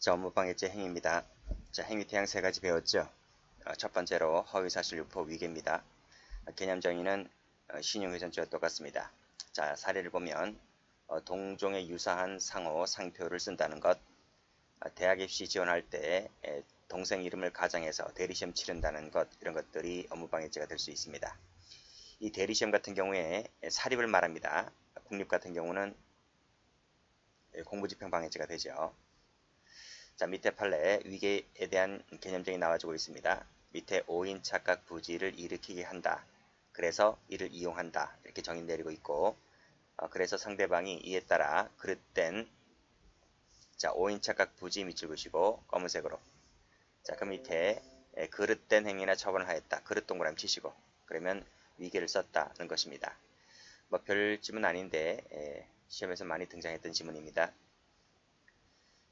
자, 업무방해죄 행위입니다. 자, 행위 태양 세 가지 배웠죠? 첫 번째로 허위사실 유포 위계입니다. 개념 정의는 신용훼손죄와 똑같습니다. 자, 사례를 보면 동종에 유사한 상호, 상표를 쓴다는 것, 대학 입시 지원할 때 동생 이름을 가정해서 대리시험 치른다는 것, 이런 것들이 업무방해죄가 될 수 있습니다. 이 대리시험 같은 경우에 사립을 말합니다. 국립 같은 경우는 공부집행방해죄가 되죠. 자, 밑에 판례 위계에 대한 개념적이 나와주고 있습니다. 밑에 오인 착각 부지를 일으키게 한다. 그래서 이를 이용한다. 이렇게 정의 내리고 있고, 그래서 상대방이 이에 따라 그릇된 자, 오인 착각 부지 밑줄 그시고 검은색으로. 자, 그 밑에 그릇된 행위나 처분을 하였다. 그릇 동그라미 치시고. 그러면 위계를 썼다는 것입니다. 뭐 별 지문 아닌데 시험에서 많이 등장했던 지문입니다.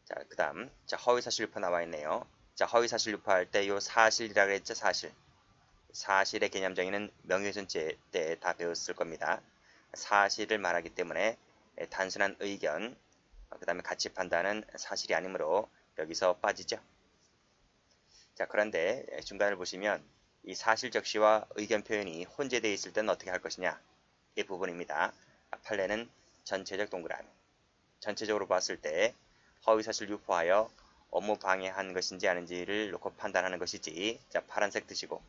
자, 그 다음, 자, 허위사실 유포 나와 있네요. 자, 허위사실 유포할 때 요 사실이라고 했죠, 사실. 사실의 개념 정의는 명예훼손죄 때 다 배웠을 겁니다. 사실을 말하기 때문에 단순한 의견, 그 다음에 가치 판단은 사실이 아니므로 여기서 빠지죠. 자, 그런데 중간을 보시면 이 사실 적시와 의견 표현이 혼재되어 있을 때는 어떻게 할 것이냐, 이 부분입니다. 판례는 전체적 동그라미. 전체적으로 봤을 때 허위사실 유포하여 업무 방해한 것인지 아닌지를 놓고 판단하는 것이지. 자, 파란색 드시고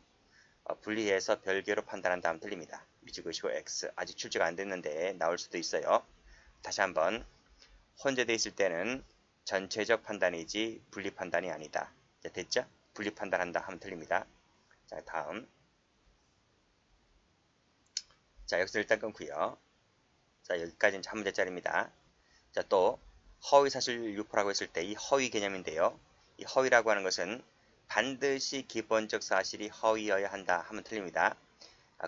분리해서 별개로 판단한 다음 틀립니다. 위치 그시고 X. 아직 출제가 안 됐는데 나올 수도 있어요. 다시 한번 혼재되어 있을 때는 전체적 판단이지 분리 판단이 아니다. 자, 됐죠? 분리 판단한다 하면 틀립니다. 자, 다음. 자, 여기서 일단 끊고요. 자, 여기까지는 한 문제짜리입니다. 자, 또 허위사실 유포라고 했을 때 이 허위 개념인데요. 이 허위라고 하는 것은 반드시 기본적 사실이 허위여야 한다 하면 틀립니다.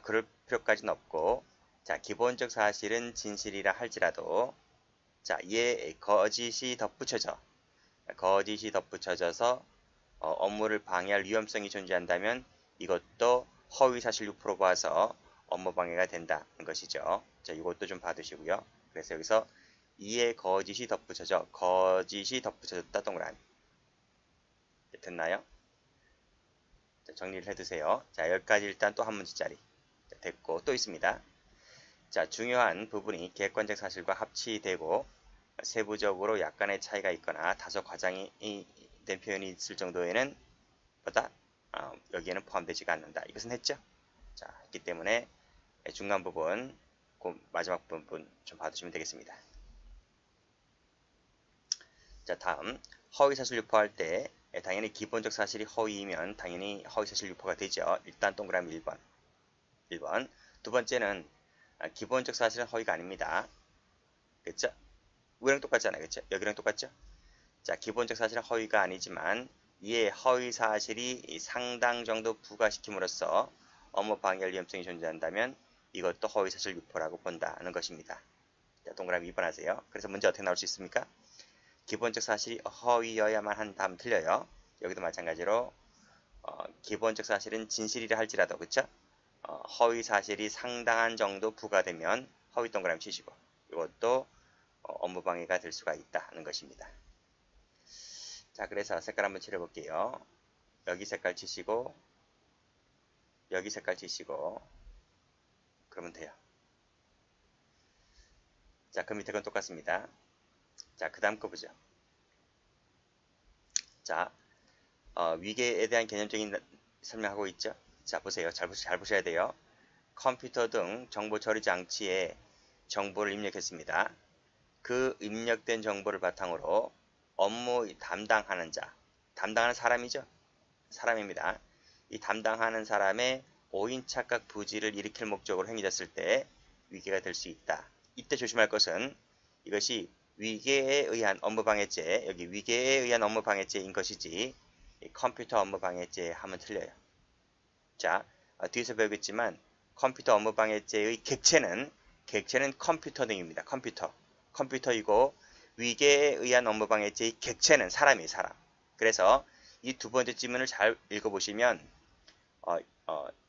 그럴 필요까지는 없고, 자, 기본적 사실은 진실이라 할지라도, 자, 이에 거짓이 덧붙여져서 업무를 방해할 위험성이 존재한다면 이것도 허위사실 유포로 봐서 업무방해가 된다는 것이죠. 자, 이것도 좀 봐두시고요. 그래서 여기서 이에 거짓이 덧붙여졌다 동그라미. 됐나요? 자, 정리를 해두세요. 자, 여기까지 일단 또 한 문제짜리. 자, 됐고, 또 있습니다. 자, 중요한 부분이 객관적 사실과 합치되고 세부적으로 약간의 차이가 있거나 다소 과장이 된 표현이 있을 정도에는 여기에는 포함되지가 않는다. 이것은 했죠? 자, 했기 때문에 중간 부분, 그 마지막 부분 좀 봐두시면 되겠습니다. 자, 다음 허위사실 유포할 때 당연히 기본적 사실이 허위이면 당연히 허위사실 유포가 되죠. 일단 동그라미 1번. 두 번째는 기본적 사실은 허위가 아닙니다. 그렇죠? 위랑 똑같잖아요. 그렇죠? 여기랑 똑같죠? 자, 기본적 사실은 허위가 아니지만 이에 허위 사실이 상당 정도 부과시킴으로써 업무 방해할 위험성이 존재한다면 이것도 허위사실 유포라고 본다는 것입니다. 자, 동그라미 2번 하세요. 그래서 문제 어떻게 나올 수 있습니까? 기본적 사실이 허위여야만 한다 하면 틀려요. 여기도 마찬가지로 기본적 사실은 진실이라 할지라도, 그쵸? 허위 사실이 상당한 정도 부과되면 허위 동그라미 치시고, 이것도 업무 방해가 될 수가 있다는 것입니다. 자, 그래서 색깔 한번 칠해볼게요. 여기 색깔 치시고, 여기 색깔 치시고, 그러면 돼요. 자, 그 밑에 건 똑같습니다. 자, 그 다음 거 보죠. 자, 위계에 대한 개념적인 설명하고 있죠. 자, 보세요. 잘 보셔야 돼요. 컴퓨터 등 정보 처리 장치에 정보를 입력했습니다. 그 입력된 정보를 바탕으로 업무 담당하는 사람이죠. 사람입니다. 이 담당하는 사람의 오인 착각 부지를 일으킬 목적으로 행해졌을 때 위계가 될 수 있다. 이때 조심할 것은 이것이 위계에 의한 업무방해죄, 여기 위계에 의한 업무방해죄인 것이지 컴퓨터 업무방해죄 하면 틀려요. 자, 뒤에서 배우겠지만 컴퓨터 업무방해죄의 객체는 컴퓨터 등입니다. 컴퓨터이고 위계에 의한 업무방해죄의 객체는 사람이에요. 사람. 그래서 이 두 번째 지문을 잘 읽어보시면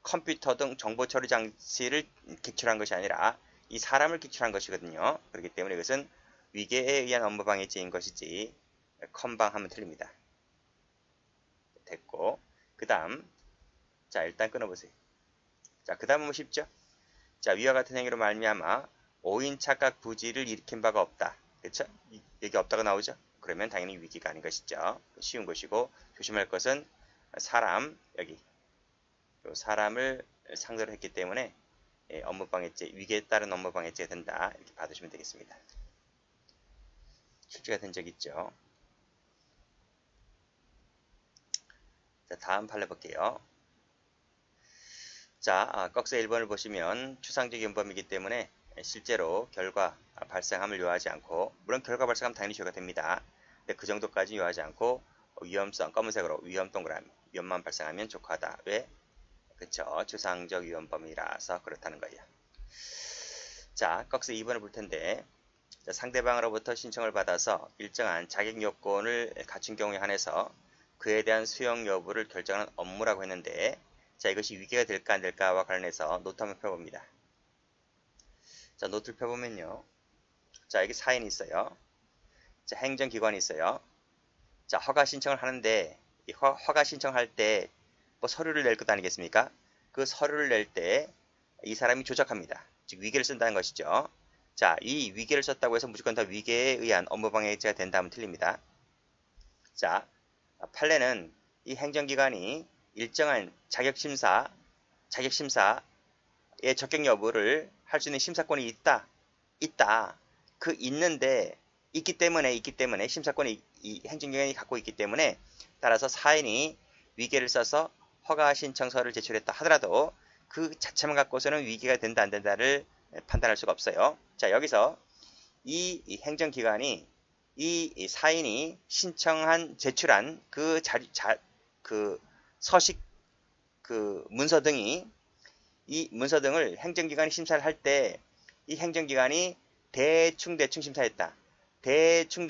컴퓨터 등 정보 처리 장치를 객체로 것이 아니라 이 사람을 객체로 것이거든요. 그렇기 때문에 이것은 위계에 의한 업무방해죄인 것이지 컴방하면 틀립니다. 됐고, 그 다음, 자, 일단 끊어보세요. 자, 그 다음은 뭐 쉽죠? 자, 위와 같은 행위로 말미암아 오인 착각 부지를 일으킨 바가 없다. 그쵸? 여기 없다가 나오죠? 그러면 당연히 위기가 아닌 것이죠. 쉬운 것이고, 조심할 것은 사람, 여기, 사람을 상대로 했기 때문에 업무방해죄, 위계에 따른 업무방해죄가 된다. 이렇게 받으시면 되겠습니다. 출제가 된 적 있죠. 자, 다음 판례 볼게요. 자, 꺽쇠 1번을 보시면 추상적 연범이기 때문에 실제로 결과 발생함을 요하지 않고, 물론 결과 발생하면 당연히 죄가 됩니다. 근데 그 정도까지 요하지 않고 위험성, 검은색으로 위험 동그라미, 위험만 발생하면 족하다. 왜? 그쵸? 추상적 위험범이라서 그렇다는 거예요. 자, 꺽쇠 2번을 볼 텐데, 자, 상대방으로부터 신청을 받아서 일정한 자격 요건을 갖춘 경우에 한해서 그에 대한 수용 여부를 결정하는 업무라고 했는데, 자, 이것이 위계가 될까 안 될까와 관련해서 노트 한번 펴봅니다. 자, 노트를 펴보면요. 자, 여기 사인이 있어요. 자, 행정기관이 있어요. 자, 허가 신청을 하는데, 이 허가 신청할 때 뭐 서류를 낼 것 아니겠습니까? 그 서류를 낼 때 이 사람이 조작합니다. 즉, 위계를 쓴다는 것이죠. 자, 이 위계를 썼다고 해서 무조건 다 위계에 의한 업무방해죄가 된다면 틀립니다. 자, 판례는 이 행정기관이 일정한 자격심사의 적격 여부를 할 수 있는 심사권이 있다. 그 있기 때문에 심사권이 이 행정기관이 갖고 있기 때문에 따라서 사인이 위계를 써서 허가 신청서를 제출했다 하더라도 그 자체만 갖고서는 위계가 된다 안 된다를 판단할 수가 없어요. 자, 여기서 이 행정기관이 이 사인이 제출한 그 그 서식, 그 문서 등이, 이 문서 등을 행정기관이 심사를 할 때 이 행정기관이 대충 심사했다. 대충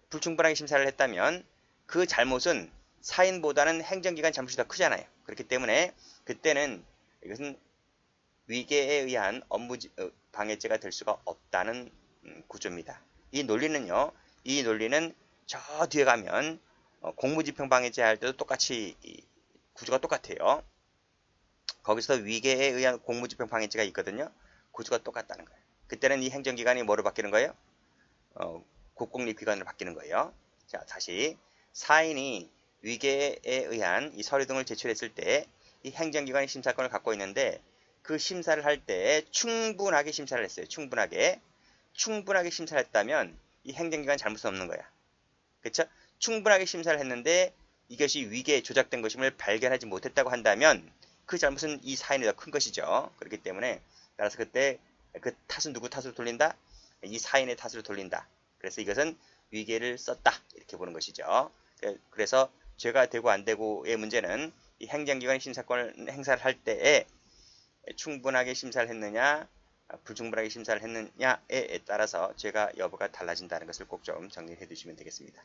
불충분하게 심사를 했다면 그 잘못은 사인보다는 행정기관 잘못이 더 크잖아요. 그렇기 때문에 그때는 이것은 위계에 의한 업무 방해죄가 될 수가 없다는 구조입니다. 이 논리는 저 뒤에 가면 공무집행 방해죄 할 때도 똑같이 구조가 똑같아요. 거기서 위계에 의한 공무집행 방해죄가 있거든요. 구조가 똑같다는 거예요. 그때는 이 행정기관이 뭐로 바뀌는 거예요? 국공립기관으로 바뀌는 거예요. 자, 다시 사인이 위계에 의한 이 서류 등을 제출했을 때 이 행정기관이 심사권을 갖고 있는데 그 심사를 할 때 충분하게 심사를 했어요. 충분하게 심사를 했다면 이 행정기관 잘못은 없는 거야. 그쵸? 충분하게 심사를 했는데 이것이 위계에 조작된 것임을 발견하지 못했다고 한다면 그 잘못은 이 사인이 더 큰 것이죠. 그렇기 때문에 따라서 그때 그 탓은 누구 탓으로 돌린다? 이 사인의 탓으로 돌린다. 그래서 이것은 위계를 썼다. 이렇게 보는 것이죠. 그래서 죄가 되고 안 되고의 문제는 이 행정기관이 심사권을 행사를 할 때에 충분하게 심사를 했느냐, 불충분하게 심사를 했느냐에 따라서 죄가 여부가 달라진다는 것을 꼭 좀 정리해 두시면 되겠습니다.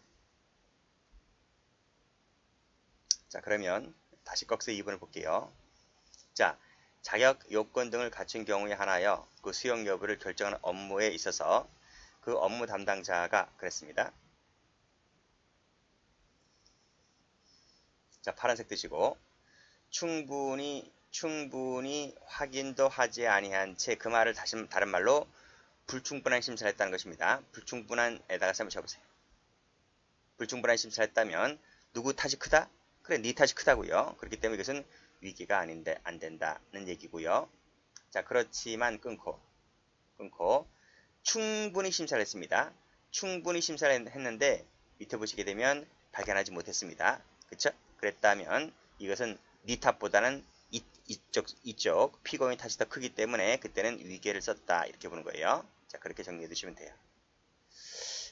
자, 그러면 다시 꺽쇠 2번을 볼게요. 자, 자격 요건 등을 갖춘 경우에 한하여 그 수용 여부를 결정하는 업무에 있어서 그 업무 담당자가 그랬습니다. 자, 파란색 뜨시고 충분히 확인도 하지 아니한 채, 그 말을 다른 말로 불충분한 심사를 했다는 것입니다. 불충분한에다가 한번 쳐보세요. 불충분한 심사를 했다면 누구 탓이 크다? 그래, 네 탓이 크다고요. 그렇기 때문에 이것은 위기가 아닌데 안 된다는 얘기고요. 자, 그렇지만 끊고 충분히 심사를 했습니다. 충분히 심사를 했는데 밑에 보시게 되면 발견하지 못했습니다. 그쵸? 그랬다면 이것은 네 탓보다는 이쪽 피고인 탓이 더 크기 때문에 그때는 위계를 썼다. 이렇게 보는 거예요. 자, 그렇게 정리해 두시면 돼요.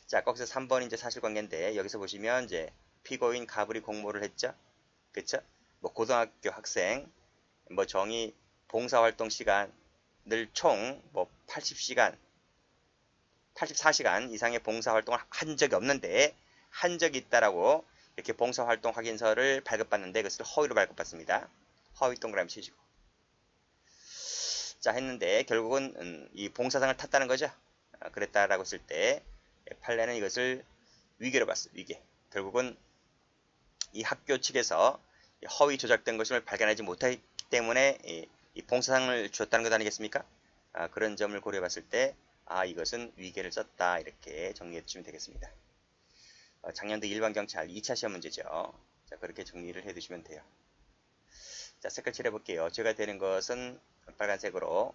자, 거기서 3번 이제 사실관계인데 여기서 보시면 이제 피고인 가불이 공모를 했죠. 그쵸? 뭐 고등학교 학생 뭐 정의 봉사활동 시간을 총 뭐 84시간 이상의 봉사활동을 한 적이 없는데 한 적이 있다라고 이렇게 봉사활동 확인서를 발급받는데 그것을 허위로 발급받습니다. 허위 동그라미 치시고. 자, 했는데 결국은 이 봉사상을 탔다는 거죠. 그랬다라고 했을 때 판례는 이것을 위계로 봤어. 위계. 결국은 이 학교 측에서 허위 조작된 것을 발견하지 못했기 때문에 이 봉사상을 주었다는 것 아니겠습니까? 그런 점을 고려해 봤을 때 이것은 위계를 썼다 이렇게 정리해 주시면 되겠습니다. 작년도 일반경찰 2차 시험 문제죠. 자, 그렇게 정리를 해 두시면 돼요. 자, 색깔 칠해 볼게요. 제가 되는 것은 빨간색으로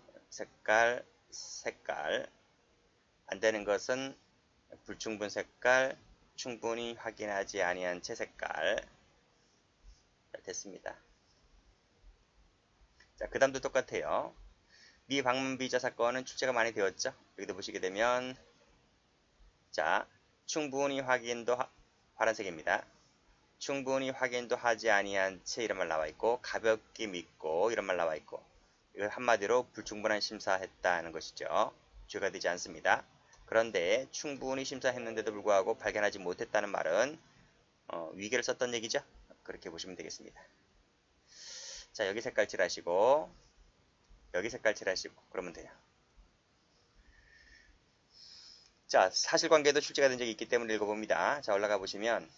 색깔 안 되는 것은 불충분 색깔, 충분히 확인하지 아니한 채 색깔. 자, 됐습니다. 자, 그 다음도 똑같아요. 미 방문 비자 사건은 출제가 많이 되었죠. 여기도 보시게 되면 자, 충분히 확인도 파란색입니다. 충분히 확인도 하지 아니한 채 이런 말 나와 있고 가볍게 믿고 이런 말 나와 있고 이걸 한마디로 불충분한 심사했다는 것이죠. 죄가 되지 않습니다. 그런데 충분히 심사했는데도 불구하고 발견하지 못했다는 말은 위계를 썼던 얘기죠. 그렇게 보시면 되겠습니다. 자, 여기 색깔 칠하시고 여기 색깔 칠하시고 그러면 돼요. 자, 사실관계도 출제가 된 적이 있기 때문에 읽어봅니다. 자, 올라가 보시면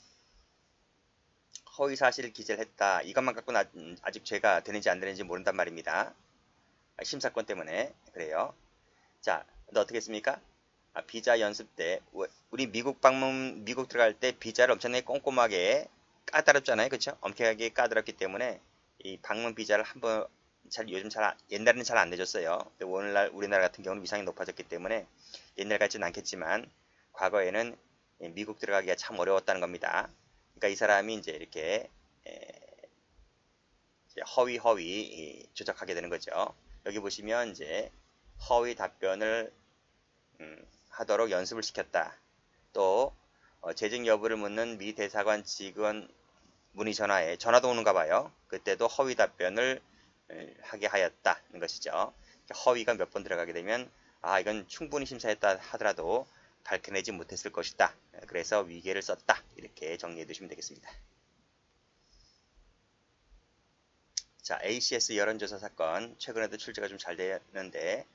허위사실 기재를 했다. 이것만 갖고는 아직 죄가 되는지 안 되는지 모른단 말입니다. 심사권 때문에 그래요. 자, 근데 어떻게 했습니까? 비자 연습 때 우리 미국 들어갈 때 비자를 엄청나게 꼼꼼하게 까다롭잖아요. 그렇죠? 엄격하게 까다롭기 때문에 이 방문 비자를 한번 옛날에는 잘 안 내줬어요. 근데 오늘날 우리나라 같은 경우는 위상이 높아졌기 때문에 옛날 같지는 않겠지만 과거에는 미국 들어가기가 참 어려웠다는 겁니다. 그러니까 이 사람이 이제 이렇게 허위 조작하게 되는 거죠. 여기 보시면 이제 허위 답변을 하도록 연습을 시켰다. 또 재직 여부를 묻는 미 대사관 직원 문의 전화에 전화도 오는가 봐요. 그때도 허위 답변을 하게 하였다는 것이죠. 허위가 몇 번 들어가게 되면 이건 충분히 심사했다 하더라도 밝혀내지 못했을 것이다. 그래서 위계를 썼다. 이렇게 정리해 두시면 되겠습니다. 자, ACS 여론조사 사건 최근에도 출제가 좀 잘 되는데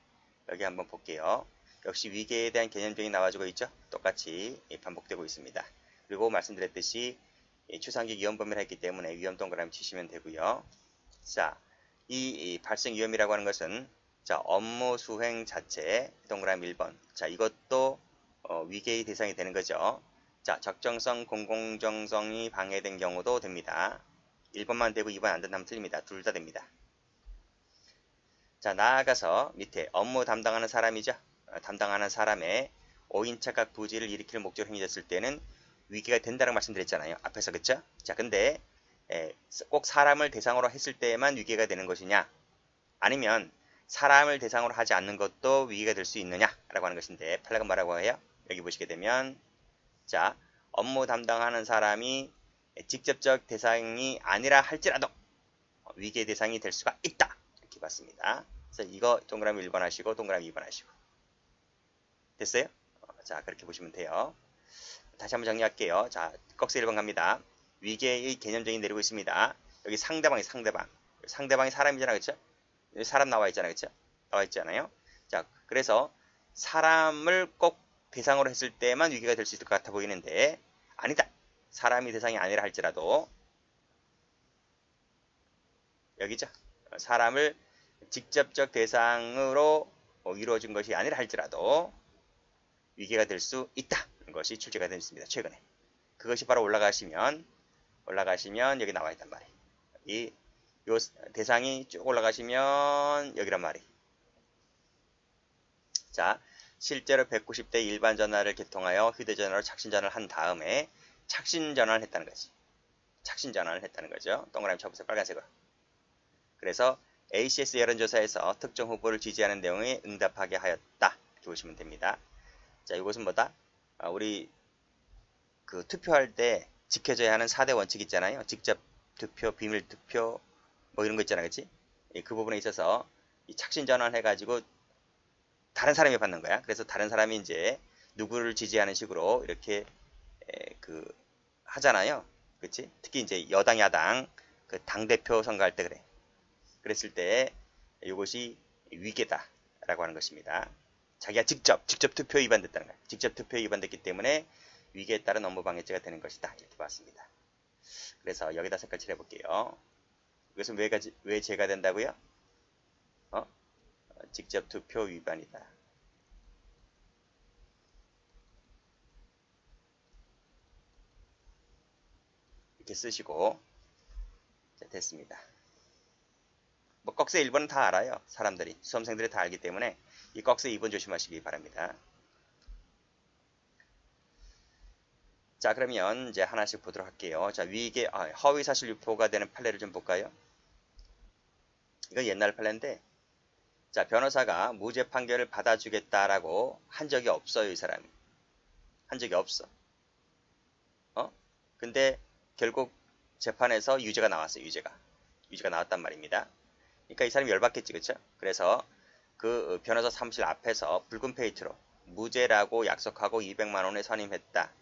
여기 한번 볼게요. 역시 위계에 대한 개념적인 나와주고 있죠. 똑같이 반복되고 있습니다. 그리고 말씀드렸듯이 추상적 위험 범위를 했기 때문에 위험 동그라미 치시면 되고요. 자, 이 발생 위험이라고 하는 것은 자, 업무 수행 자체 동그라미 1번. 자, 이것도 위계의 대상이 되는 거죠. 자, 적정성, 공공정성이 방해된 경우도 됩니다. 1번만 되고 2번 안 된다면 틀립니다. 둘 다 됩니다. 자, 나아가서 밑에 업무 담당하는 사람이죠. 담당하는 사람의 오인착각 부지를 일으킬 목적으로 행위됐을 때는 위계가 된다는 말씀드렸잖아요. 앞에서 그쵸? 자, 근데 꼭 사람을 대상으로 했을 때만 위계가 되는 것이냐? 아니면 사람을 대상으로 하지 않는 것도 위계가 될 수 있느냐라고 하는 것인데 판례가 뭐라고 해요? 여기 보시게 되면 자, 업무 담당하는 사람이 직접적 대상이 아니라 할지라도 위계 대상이 될 수가 있다. 이렇게 봤습니다. 그래서 이거 동그라미 1번 하시고 동그라미 2번 하시고 됐어요? 자, 그렇게 보시면 돼요. 다시 한번 정리할게요. 자, 꺽쇠 1번 갑니다. 위계의 개념적인 내리고 있습니다. 여기 상대방이 상대방이 사람이잖아. 그쵸? 여기 사람 나와 있잖아. 그쵸? 나와 있잖아요. 자, 그래서 사람을 꼭 대상으로 했을 때만 위계가 될 수 있을 것 같아 보이는데 아니다. 사람이 대상이 아니라 할지라도 여기죠. 사람을 직접적 대상으로 이루어진 것이 아니라 할지라도 위계가 될 수 있다는 것이 출제가 되었습니다. 최근에. 그것이 바로 올라가시면 여기 나와 있단 말이에요. 요 대상이 쭉 올라가시면 여기란 말이에요. 자, 실제로 190대 일반 전화를 개통하여 휴대전화로 착신 전화를 한 다음에 착신 전화를 했다는 거지. 착신 전화를 했다는 거죠. 동그라미 쳐보세요. 빨간색으로. 그래서 ACS 여론조사에서 특정 후보를 지지하는 내용에 응답하게 하였다. 이렇게 보시면 됩니다. 자, 이것은 뭐다? 우리 그 투표할 때 지켜져야 하는 4대 원칙 있잖아요. 직접 투표, 비밀 투표, 뭐 이런 거 있잖아, 그치? 그 부분에 있어서 이 착신 전환을 해가지고 다른 사람이 받는 거야. 그래서 다른 사람이 이제 누구를 지지하는 식으로 이렇게 그 하잖아요. 그치? 특히 이제 여당, 야당 그 당대표 선거할 때 그래. 그랬을 때 이것이 위계다라고 하는 것입니다. 자기가 직접 투표 위반됐다는 거야. 직접 투표 위반됐기 때문에 위계에 따른 업무 방해죄가 되는 것이다. 이렇게 봤습니다. 그래서 여기다 색깔 칠해볼게요. 이것은 왜 죄가 된다고요? 직접 투표 위반이다. 이렇게 쓰시고, 자, 됐습니다. 뭐 꺽쇠 1번은 다 알아요. 사람들이, 수험생들이 다 알기 때문에 이 꺽쇠 2번 조심하시기 바랍니다. 자, 그러면 이제 하나씩 보도록 할게요. 자, 허위사실 유포가 되는 판례를 좀 볼까요? 이건 옛날 판례인데, 자, 변호사가 무죄 판결을 받아주겠다라고 한 적이 없어요, 이 사람이. 한 적이 없어. 근데 결국 재판에서 유죄가 나왔어요, 유죄가 나왔단 말입니다. 그러니까 이 사람이 열받겠지, 그쵸? 그래서 그 변호사 사무실 앞에서 붉은 페인트로 무죄라고 약속하고 200만 원에 선임했다.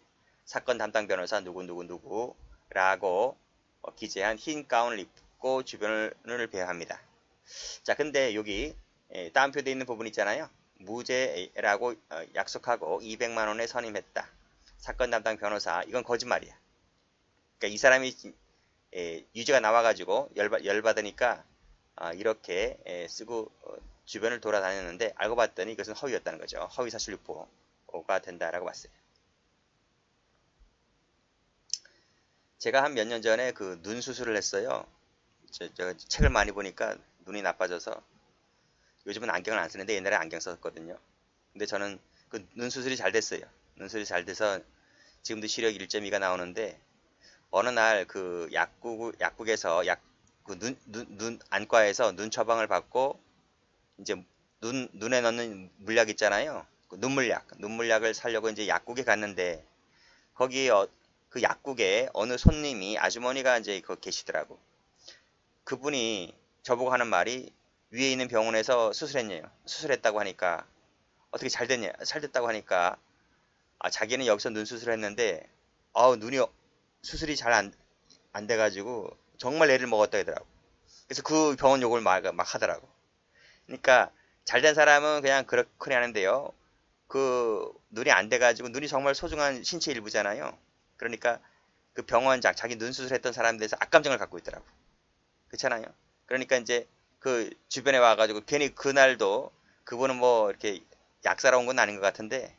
사건 담당 변호사 누구누구누구라고 기재한 흰 가운을 입고 주변을 배회합니다. 자, 근데 여기 따옴표되어 있는 부분 있잖아요. 무죄라고 약속하고 200만 원에 선임했다. 사건 담당 변호사, 이건 거짓말이야. 그러니까 이 사람이 유죄가 나와가지고 열받으니까 이렇게 쓰고 주변을 돌아다녔는데 알고 봤더니 이것은 허위였다는 거죠. 허위사실 유포가 된다라고 봤어요. 제가 한 몇 년 전에 그 눈 수술을 했어요. 제가 책을 많이 보니까 눈이 나빠져서 요즘은 안경을 안 쓰는데 옛날에 안경 썼거든요. 근데 저는 그 눈 수술이 잘 됐어요. 눈 수술이 잘 돼서 지금도 시력 1.2가 나오는데 어느 날 그 약국에서 눈 안과에서 눈 처방을 받고 이제 눈에 넣는 물약 있잖아요. 그 눈물약을 사려고 이제 약국에 갔는데 거기에 그 약국에 어느 손님이 아주머니가 이제 계시더라고. 그분이 저보고 하는 말이 위에 있는 병원에서 수술했다고 하니까 어떻게 잘 됐다고 하니까 자기는 여기서 눈 수술을 했는데 눈이 수술이 잘 안 돼가지고 정말 애를 먹었다 하더라고. 그래서 그 병원 욕을 막 하더라고. 그러니까 잘된 사람은 그냥 그렇게 하는데요. 그 눈이 안 돼가지고 눈이 정말 소중한 신체 일부잖아요. 그러니까 그 병원장 자기 눈 수술했던 사람에 대해서 악감정을 갖고 있더라고. 그렇잖아요. 그러니까 이제 그 주변에 와가지고 괜히 그날도 그분은 뭐 이렇게 약 사러 온 건 아닌 것 같은데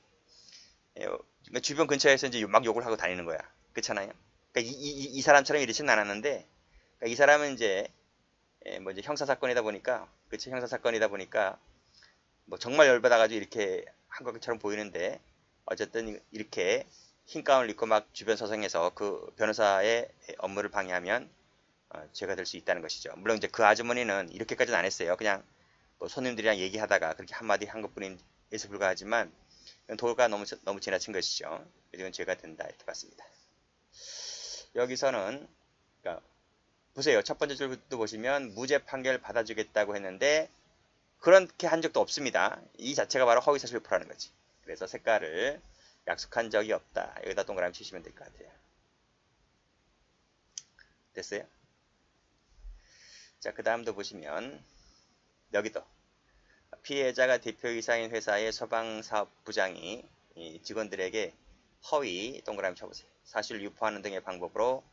주변 근처에서 이제 막 욕을 하고 다니는 거야. 그렇잖아요. 그러니까 이 사람처럼 이렇지는 않았는데 그러니까 이 사람은 이제 뭐 이제 형사 사건이다 보니까 그치 형사 사건이다 보니까 뭐 정말 열받아가지고 이렇게 한 것처럼 보이는데 어쨌든 이렇게 흰 가운을 입고 막 주변 서성해서 그 변호사의 업무를 방해하면 죄가 될 수 있다는 것이죠. 물론 이제 그 아주머니는 이렇게까지는 안 했어요. 그냥 뭐 손님들이랑 얘기하다가 그렇게 한마디 한 것뿐인에서 불과하지만 도가 너무 지나친 것이죠. 이건 죄가 된다 이렇게 봤습니다. 여기서는 그러니까 보세요. 첫 번째 줄도 보시면 무죄 판결 받아주겠다고 했는데 그렇게 한 적도 없습니다. 이 자체가 바로 허위사실 유포라는 거지. 그래서 색깔을 약속한 적이 없다. 여기다 동그라미 치시면 될 것 같아요. 됐어요? 자, 그 다음도 보시면 여기도 피해자가 대표이사인 회사의 소방사업부장이 직원들에게 허위 동그라미 쳐보세요. 사실 유포하는 등의 방법으로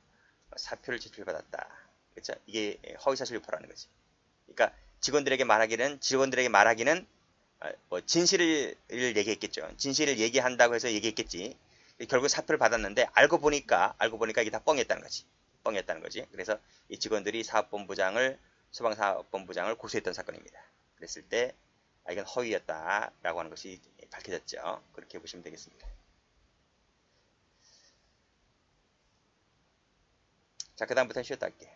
사표를 제출받았다. 그렇죠? 이게 허위사실 유포라는 거지. 그러니까 직원들에게 말하기는 뭐 진실을 얘기했겠죠. 진실을 얘기한다고 해서 얘기했겠지. 결국 사표를 받았는데 알고 보니까 이게 다 뻥이었다는 거지. 그래서 이 직원들이 소방사업본부장을 고소했던 사건입니다. 그랬을 때 이건 허위였다라고 하는 것이 밝혀졌죠. 그렇게 보시면 되겠습니다. 자, 그 다음부터는 쉬었다 할게요.